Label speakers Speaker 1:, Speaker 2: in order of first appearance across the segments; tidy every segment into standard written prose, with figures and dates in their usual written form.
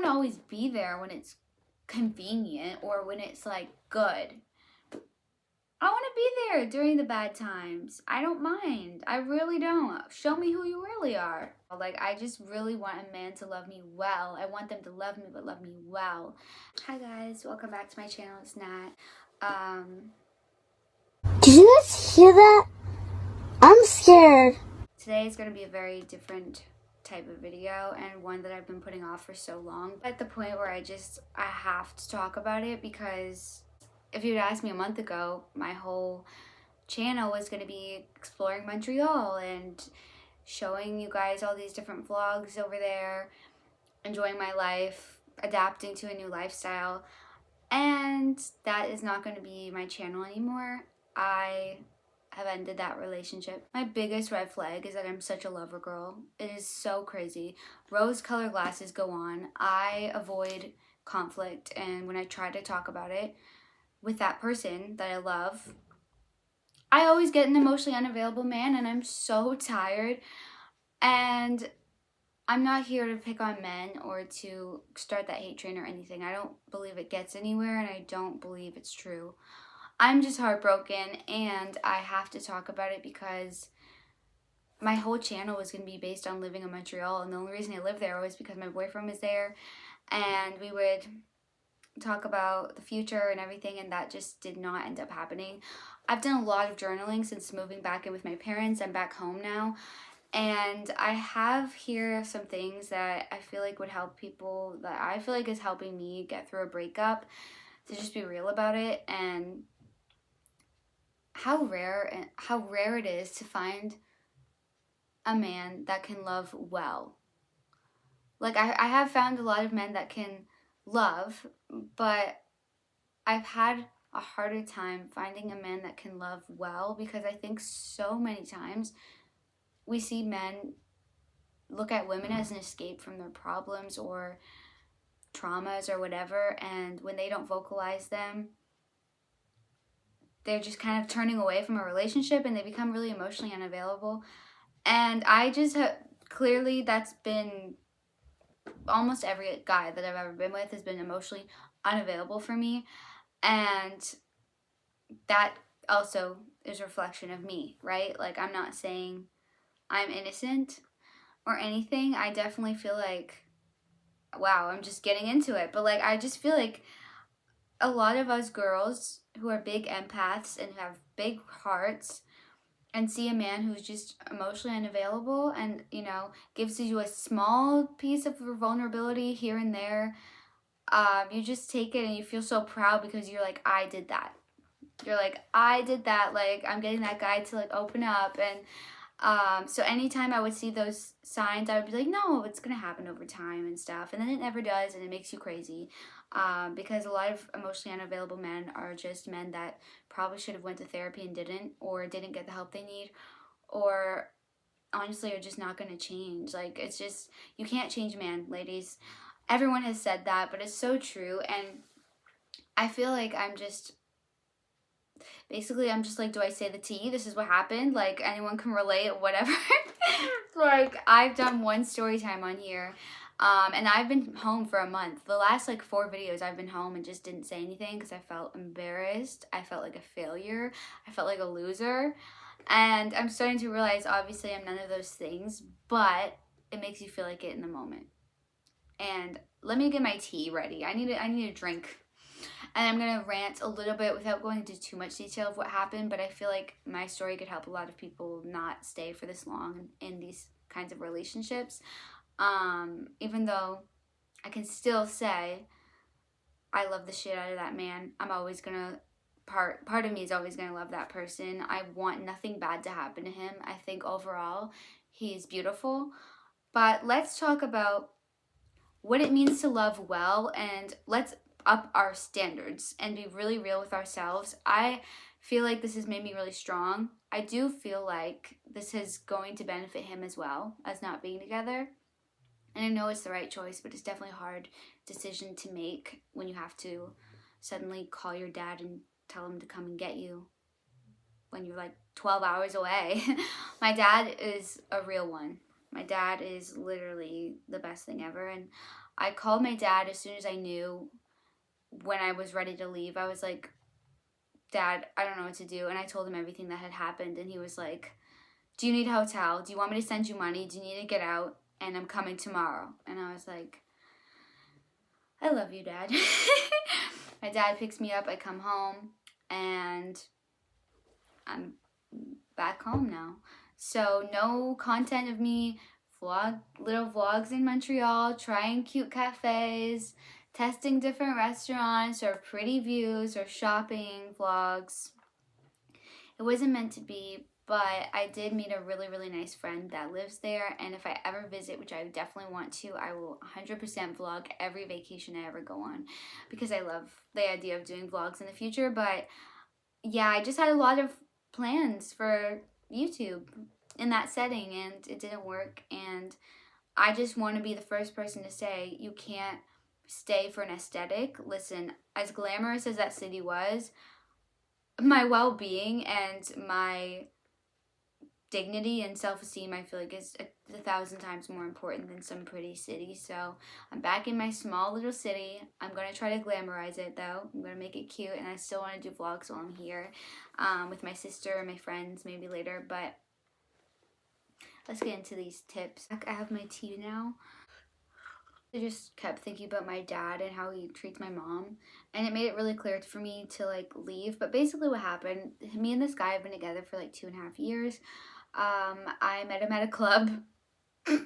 Speaker 1: want to always be there when it's convenient or when it's like good. I want to be there during the bad times. I don't mind. I really don't. Show me who you really are. Like, I just really want a man to love me well. I want them to love me, but love me well. Hi guys, welcome back to my channel. It's Nat.
Speaker 2: Did you guys hear that? I'm scared.
Speaker 1: Today is going to be a very different type of video and one that I've been putting off for so long. At the point where I have to talk about it, because if you'd asked me a month ago, my whole channel was going to be exploring Montreal and showing you guys all these different vlogs over there, enjoying my life, adapting to a new lifestyle. And that is not going to be my channel anymore. I have ended that relationship. My biggest red flag is that I'm such a lover girl. It is so crazy. Rose-colored glasses go on. I avoid conflict, and when I try to talk about it with that person that I love, I always get an emotionally unavailable man, and I'm so tired. And I'm not here to pick on men or to start that hate train or anything. I don't believe it gets anywhere, and I don't believe it's true. I'm just heartbroken, and I have to talk about it because my whole channel was going to be based on living in Montreal, and the only reason I lived there was because my boyfriend was there, and we would talk about the future and everything, and that just did not end up happening. I've done a lot of journaling since moving back in with my parents. I'm back home now, and I have here some things that I feel like would help people, that I feel like is helping me get through a breakup, to just be real about it, and how rare it is to find a man that can love well. Like, I have found a lot of men that can love, but I've had a harder time finding a man that can love well, because I think so many times we see men look at women as an escape from their problems or traumas or whatever, and when they don't vocalize them, they're just kind of turning away from a relationship and they become really emotionally unavailable. And I just clearly, that's been almost every guy that I've ever been with has been emotionally unavailable for me, and that also is a reflection of me, right? Like, I'm not saying I'm innocent or anything. I definitely feel like, wow, I'm just getting into it, but like, I just feel like a lot of us girls who are big empaths and have big hearts and see a man who's just emotionally unavailable and, you know, gives you a small piece of vulnerability here and there, you just take it and you feel so proud because you're like, I did that. You're like, I did that. Like, I'm getting that guy to like open up. And so anytime I would see those signs, I would be like, no, it's going to happen over time and stuff. And then it never does, and it makes you crazy. Because a lot of emotionally unavailable men are just men that probably should have went to therapy and didn't, or didn't get the help they need, or honestly are just not going to change. Like, it's just, you can't change a man, ladies. Everyone has said that, but it's so true. And I feel like I'm just like, do I say the tea? This is what happened. Like, anyone can relate, whatever. Like, I've done one story time on here, and I've been home for a month. The last like 4 videos I've been home and just didn't say anything because I felt embarrassed. I felt like a failure. I felt like a loser. And I'm starting to realize, obviously, I'm none of those things, but it makes you feel like it in the moment. And let me get my tea ready. I need a drink. And I'm going to rant a little bit without going into too much detail of what happened, but I feel like my story could help a lot of people not stay for this long in these kinds of relationships. Even though I can still say I love the shit out of that man. I'm always going to, part of me is always going to love that person. I want nothing bad to happen to him. I think overall he's beautiful. But let's talk about what it means to love well, and let's up our standards and be really real with ourselves. I feel like this has made me really strong. I do feel like this is going to benefit him as well as not being together. And I know it's the right choice, but it's definitely a hard decision to make when you have to suddenly call your dad and tell him to come and get you when you're like 12 hours away. My dad is a real one. My dad is literally the best thing ever, and I called my dad as soon as I knew when I was ready to leave. I was like, Dad, I don't know what to do. And I told him everything that had happened. And he was like, do you need a hotel? Do you want me to send you money? Do you need to get out? And I'm coming tomorrow. And I was like, I love you, Dad. My dad picks me up. I come home. And I'm back home now. So no content of me little vlogs in Montreal, trying cute cafes, testing different restaurants or pretty views or shopping vlogs. It wasn't meant to be, but I did meet a really, really nice friend that lives there, and if I ever visit, which I definitely want to, I will 100% vlog every vacation I ever go on, because I love the idea of doing vlogs in the future. But yeah, I just had a lot of plans for YouTube in that setting, and it didn't work. And I just want to be the first person to say, you can't stay for an aesthetic. Listen, as glamorous as that city was, my well-being and my dignity and self-esteem, I feel like, is a thousand times more important than some pretty city. So I'm back in my small little city. I'm gonna try to glamorize it though. I'm gonna make it cute, and I still want to do vlogs while I'm here, with my sister and my friends maybe later. But let's get into these tips. I have my tea now. I just kept thinking about my dad and how he treats my mom, and it made it really clear for me to like leave. But basically what happened, me and this guy have been together for like 2.5 years. I met him at a club. First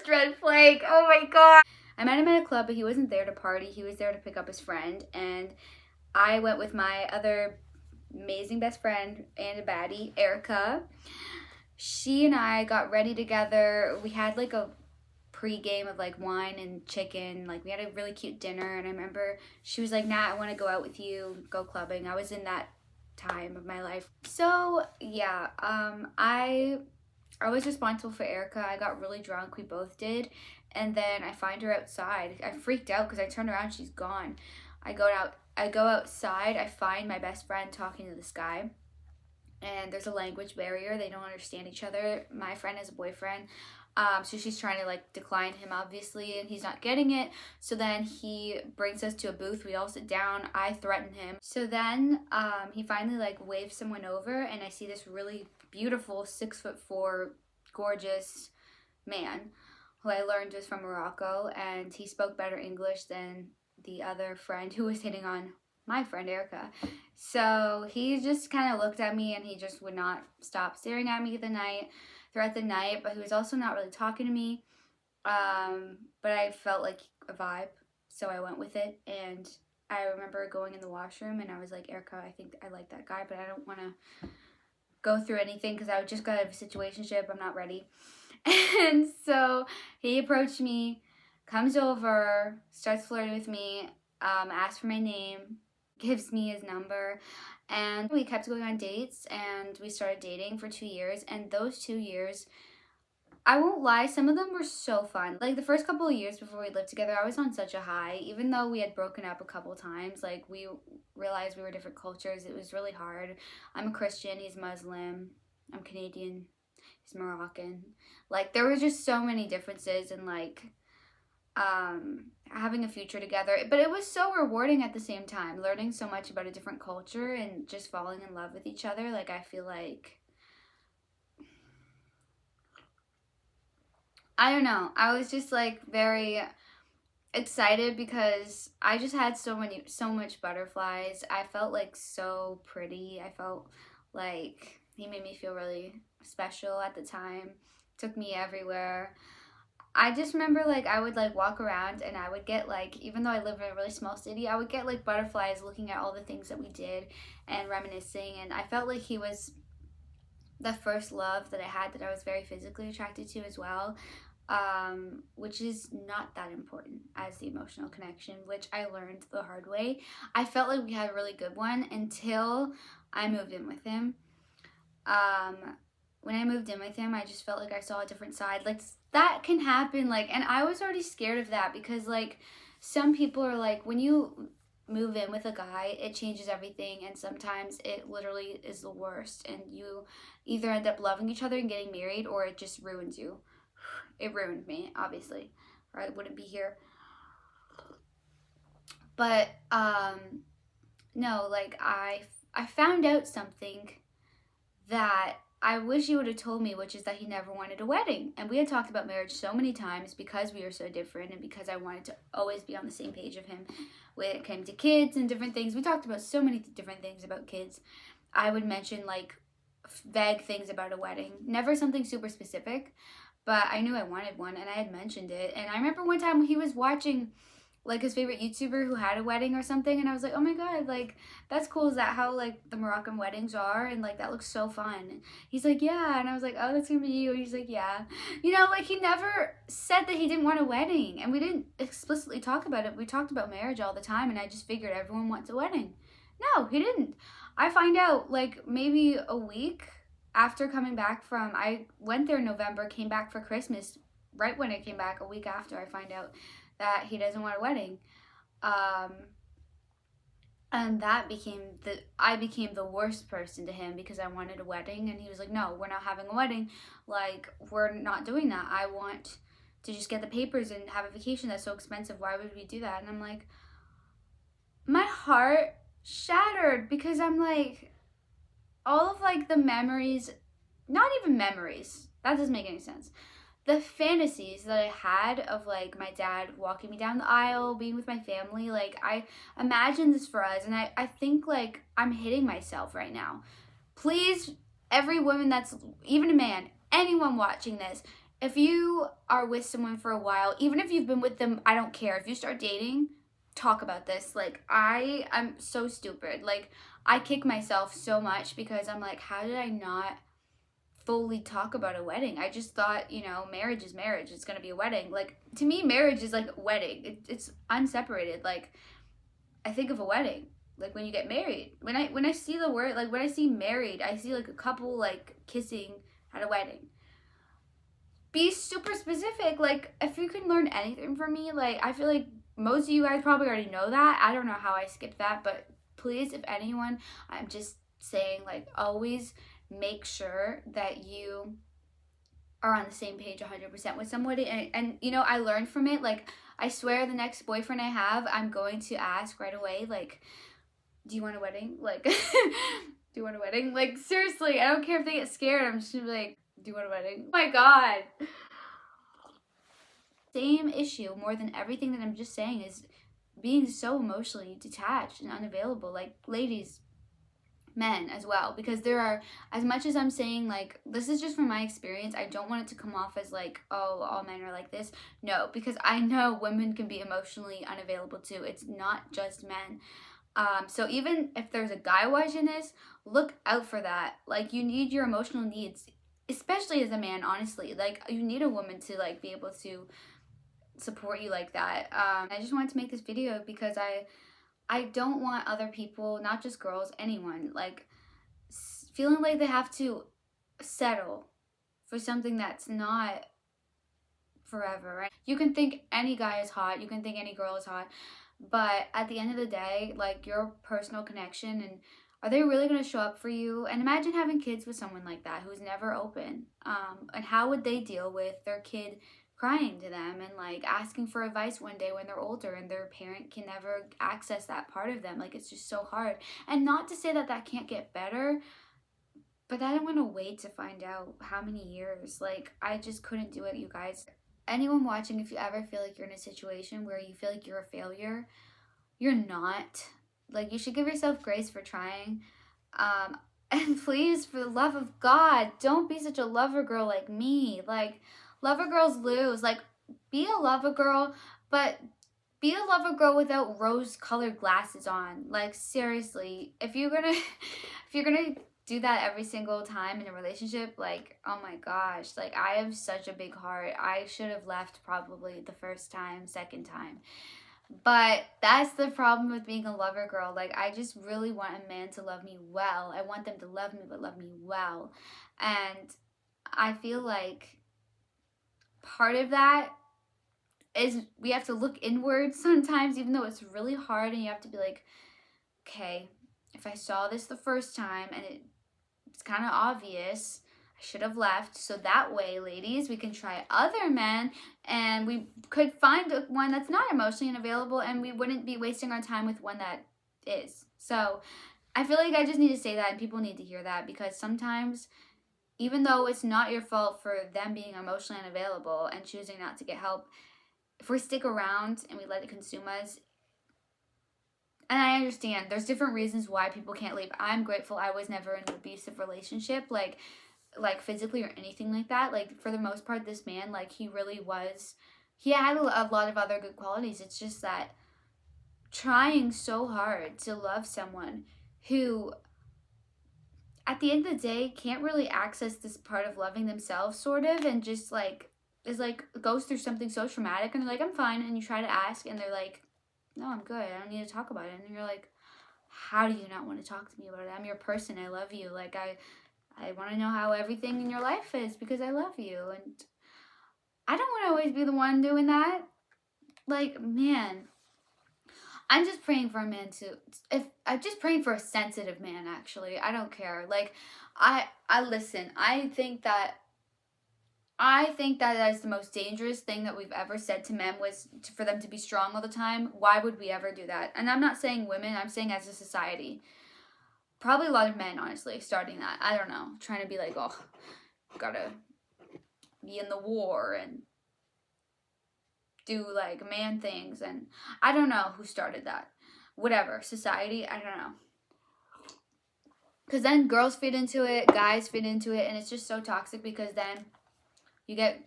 Speaker 1: red flag, oh my god. I met him at a club, but he wasn't there to party. He was there to pick up his friend, and I went with my other amazing best friend and a baddie, Erica. She and I got ready together. We had like a pre-game of like wine and chicken. Like we had a really cute dinner, and I remember she was like, Nat, I want to go out with you, go clubbing. I was in that time of my life. So yeah, I was responsible for Erica. I got really drunk, we both did, and then I find her outside. I freaked out because I turned around, she's gone. I go outside, I find my best friend talking to this guy, and there's a language barrier. They don't understand each other. My friend has a boyfriend, so she's trying to like decline him, obviously, and he's not getting it. So then he brings us to a booth. We all sit down. I threaten him. So then he finally like waves someone over, and I see this really beautiful 6'4", gorgeous man who I learned was from Morocco, and he spoke better English than the other friend who was hitting on my friend Erica. So he just kind of looked at me, and he just would not stop staring at me throughout the night, but he was also not really talking to me. But I felt like a vibe, so I went with it. And I remember going in the washroom, and I was like, Erica, I think I like that guy, but I don't want to go through anything because I just got out of a situationship. I'm not ready. And so he approached me, comes over, starts flirting with me, asks for my name, gives me his number, and we kept going on dates, and we started dating for 2 years. And those 2 years, I won't lie, some of them were so fun. Like the first couple of years before we lived together, I was on such a high. Even though we had broken up a couple times, like we realized we were different cultures. It was really hard. I'm a Christian, he's Muslim. I'm Canadian, he's Moroccan. Like there were just so many differences, and like having a future together. But it was so rewarding at the same time, learning so much about a different culture and just falling in love with each other. Like I feel like, I don't know, I was just like very excited because I just had so much butterflies. I felt like so pretty. I felt like he made me feel really special at the time, took me everywhere. I just remember like I would like walk around, and I would get like, even though I live in a really small city, I would get like butterflies looking at all the things that we did and reminiscing. And I felt like he was the first love that I had that I was very physically attracted to as well, which is not that important as the emotional connection, which I learned the hard way. I felt like we had a really good one until I moved in with him. When I moved in with him, I just felt like I saw a different side. Like that can happen, like, and I was already scared of that because like some people are like, when you move in with a guy, it changes everything, and sometimes it literally is the worst, and you either end up loving each other and getting married, or it just ruins you. it ruined me, obviously, or I wouldn't be here. But no, like I found out something that I wish he would have told me, which is that he never wanted a wedding. And we had talked about marriage so many times because we were so different and because I wanted to always be on the same page of him when it came to kids and different things. We talked about so many different things about kids. I would mention like vague things about a wedding, never something super specific, but I knew I wanted one and I had mentioned it. And I remember one time he was watching like his favorite YouTuber who had a wedding or something, and I was like, oh my god, like that's cool. Is that how like the Moroccan weddings are? And like that looks so fun. He's like, yeah, and I was like, oh, that's gonna be you. And he's like, yeah, you know, like he never said that he didn't want a wedding, and we didn't explicitly talk about it. We talked about marriage all the time, and I just figured everyone wants a wedding. No, he didn't. I find out like maybe a week after coming back from, I went there in November, came back for Christmas. Right when I came back, a week after, I find out that he doesn't want a wedding. Um, and that became I became the worst person to him because I wanted a wedding and he was like, no, we're not having a wedding. Like, we're not doing that. I want to just get the papers and have a vacation. That's so expensive. Why would we do that? And I'm like, my heart shattered because I'm like, all of like the memories, not even memories, that doesn't make any sense, the fantasies that I had of like my dad walking me down the aisle, being with my family, like I imagined this for us, and I think like I'm hitting myself right now. Please, every woman that's, even a man, anyone watching this, if you are with someone for a while, even if you've been with them, I don't care. If you start dating, talk about this. Like I'm so stupid. Like I kick myself so much because I'm like, how did I not fully talk about a wedding? I just thought, you know, marriage is marriage. It's gonna be a wedding. Like to me, marriage is like a wedding. It's unseparated. Like I think of a wedding, like when you get married. When I see the word, like when I see married, I see like a couple like kissing at a wedding. Be super specific. Like if you can learn anything from me, like I feel like most of you guys probably already know that. I don't know how I skipped that, but please, if anyone, I'm just saying, like, always make sure that you are on the same page 100% with somebody. And you know, I learned from it. Like, I swear the next boyfriend I have, I'm going to ask right away, like, do you want a wedding? Like, do you want a wedding? Like, seriously, I don't care if they get scared. I'm just gonna be like, do you want a wedding? Oh my god. Same issue more than everything that I'm just saying is being so emotionally detached and unavailable. Like, ladies, men as well, because there are, as much as I'm saying like this is just from my experience, I don't want it to come off as like, oh, all men are like this. No, because I know women can be emotionally unavailable too. It's not just men. So even if there's a guy watching this, look out for that. Like, you need your emotional needs, especially as a man, honestly. Like, you need a woman to like be able to support you like that. I just wanted to make this video because I don't want other people, not just girls, anyone, like feeling like they have to settle for something that's not forever, right? You can think any guy is hot, you can think any girl is hot, but at the end of the day, like, your personal connection, and are they really going to show up for you? And imagine having kids with someone like that who's never open. And how would they deal with their kid crying to them and like asking for advice one day when they're older and their parent can never access that part of them? Like, it's just so hard. And not to say that that can't get better, but I don't want to wait to find out how many years. Like, I just couldn't do it, you guys. Anyone watching, if you ever feel like you're in a situation where you feel like you're a failure, you're not. Like, you should give yourself grace for trying. And please, for the love of God, don't be such a lover girl like me. Like, lover girls lose. Like, be a lover girl, but be a lover girl without rose-colored glasses on. Like, seriously, if you're gonna do that every single time in a relationship, like, oh my gosh, like, I have such a big heart. I should have left probably the first time, second time. But that's the problem with being a lover girl. Like, I just really want a man to love me well. I want them to love me, but love me well. And I feel like part of that is we have to look inward sometimes, even though it's really hard, and you have to be like, okay, if I saw this the first time and it's kind of obvious, I should have left. So that way, ladies, we can try other men and we could find one that's not emotionally unavailable and we wouldn't be wasting our time with one that is. So I feel like I just need to say that and people need to hear that because sometimes, even though it's not your fault for them being emotionally unavailable and choosing not to get help, if we stick around and we let it consume us, and I understand there's different reasons why people can't leave. I'm grateful I was never in an abusive relationship, like physically or anything like that. Like for the most part, this man, like he really was, he had a lot of other good qualities. It's just that trying so hard to love someone who at the end of the day can't really access this part of loving themselves sort of, and just like is like goes through something so traumatic and they're like, I'm fine, and you try to ask and they're like, no, I'm good, I don't need to talk about it. And you're like, how do you not want to talk to me about it? I'm your person, I love you, like I want to know how everything in your life is because I love you. And I don't want to always be the one doing that. Like, man, I'm just praying for a man to, if I'm just praying for a sensitive man, actually. I don't care. Like, I listen, I think that is the most dangerous thing that we've ever said to men was for them to be strong all the time. Why would we ever do that? And I'm not saying women, I'm saying as a society. Probably a lot of men, honestly, starting that. I don't know. Trying to be like, oh, gotta be in the war and do like man things. And I don't know who started that. Whatever. Society, I don't know. Because then girls fit into it, guys fit into it, and it's just so toxic because then you get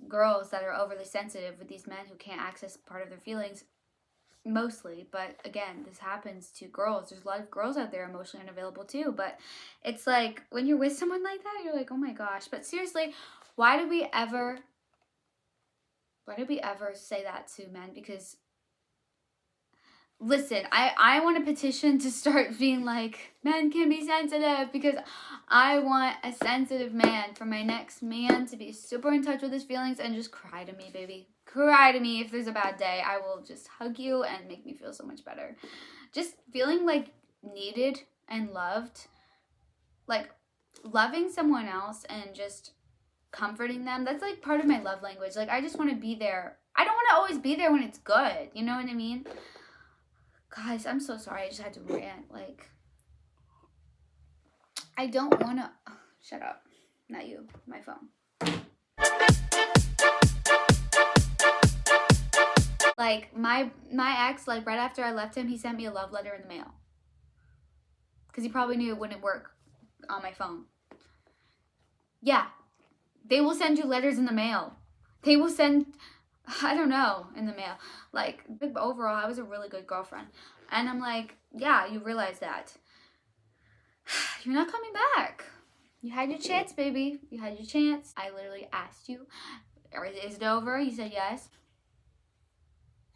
Speaker 1: girls that are overly sensitive with these men who can't access part of their feelings. Mostly, but again, this happens to girls. There's a lot of girls out there emotionally unavailable too, but it's like when you're with someone like that, you're like, oh my gosh. But seriously, why did we ever say that to men? Because listen, I want a petition to start being like, men can be sensitive, because I want a sensitive man for my next man to be super in touch with his feelings and just cry to me, baby. Cry to me. If there's a bad day, I will just hug you and make me feel so much better. Just feeling like needed and loved, like loving someone else and just comforting them. That's like part of my love language. Like I just want to be there. I don't want to always be there when it's good. You know what I mean? Guys, I'm so sorry. I just had to rant. Like, I don't want to. Oh, shut up. Not you. My phone. Like, my ex, like, right after I left him, he sent me a love letter in the mail. Because he probably knew it wouldn't work on my phone. Yeah. They will send you letters in the mail. They will send, I don't know, in the mail. Like, overall, I was a really good girlfriend. And I'm like, yeah, you realize that. You're not coming back. You had your chance, baby. You had your chance. I literally asked you, is it over? You said yes.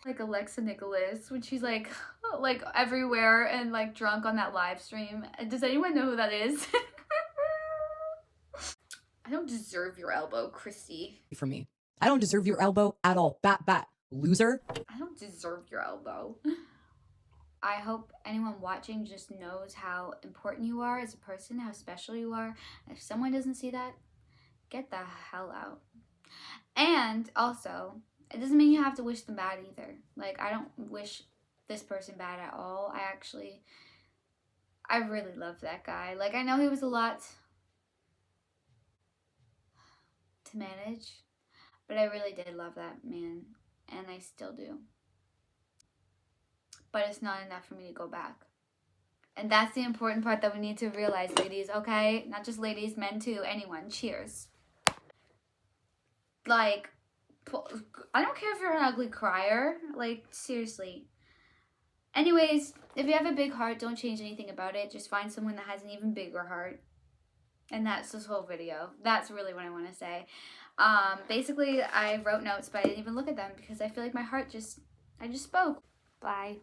Speaker 1: Like Alexa Nicholas, when she's like everywhere and like drunk on that live stream. Does anyone know who that is? I don't deserve your elbow, Christy.
Speaker 3: For me, I don't deserve your elbow at all. Bat, loser.
Speaker 1: I don't deserve your elbow. I hope anyone watching just knows how important you are as a person, how special you are. And if someone doesn't see that, get the hell out. And also, it doesn't mean you have to wish them bad either. Like, I don't wish this person bad at all. I really love that guy. Like, I know he was a lot to manage, but I really did love that man, and I still do. But it's not enough for me to go back. And that's the important part that we need to realize, ladies, okay? Not just ladies, men too, anyone. Cheers. Like, I don't care if you're an ugly crier. Like, seriously. Anyways, if you have a big heart, don't change anything about it. Just find someone that has an even bigger heart. And that's this whole video. That's really what I want to say. Basically, I wrote notes, but I didn't even look at them because I feel like my heart I just spoke. Bye.